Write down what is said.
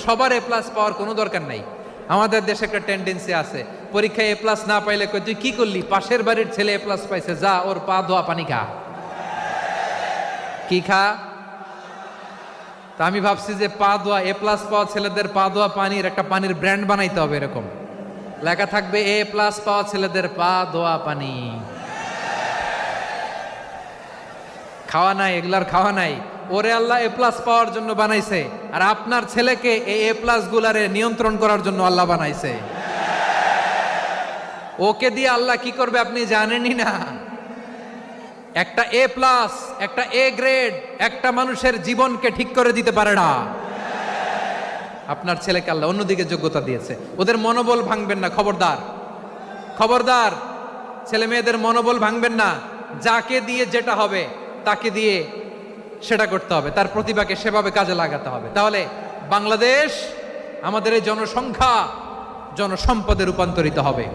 সবার এ প্লাস পাওয়ার কোনো দরকার নাই। আমাদের দেশে একটা টেন্ডেন্সি আছে, পরীক্ষায় এ প্লাস না পাইলে কই তুই কি করলি, পাশের বাড়ির ছেলে এ প্লাস পাইছে, যা ওর পা ধোয়া পানি খা। কি খা? তা আমি ভাবছি যে পা ধোয়া, এ প্লাস পাওয়া ছেলেদের পা ধোয়া পানির একটা পানির ব্র্যান্ড বানাইতে হবে, এরকম লেখা থাকবে এ প্লাস পাওয়া ছেলেদের পা ধোয়া পানি। খাওয়া নাই, এগুলার খাওয়া নাই। ওরে আল্লাহ এ প্লাস পাওয়ার জন্য বানাইছে, আর আপনার ছেলেকে এই এ প্লাস গুলারে নিয়ন্ত্রণ করার জন্য আল্লাহ বানাইছে। ওকে দিয়ে আল্লাহ কি করবে আপনি জানেনই না। একটা এ প্লাস, একটা এ গ্রেড একটা মানুষের জীবনকে ঠিক করে দিতে পারে না। আপনার ছেলেকে আল্লাহ অন্যদিকে যোগ্যতা দিয়েছে। ওদের মনোবল ভাঙবেন না, খবরদার খবরদার। ছেলে মেয়েদের মনোবল ভাঙবেন না। যাকে দিয়ে যেটা হবে তাকে দিয়ে সেটা করতে হবে, তার প্রতিভাকে সেভাবে কাজে লাগাতে হবে। তাহলে বাংলাদেশ, আমাদের এই জনসংখ্যা জনসম্পদে রূপান্তরিত হবে।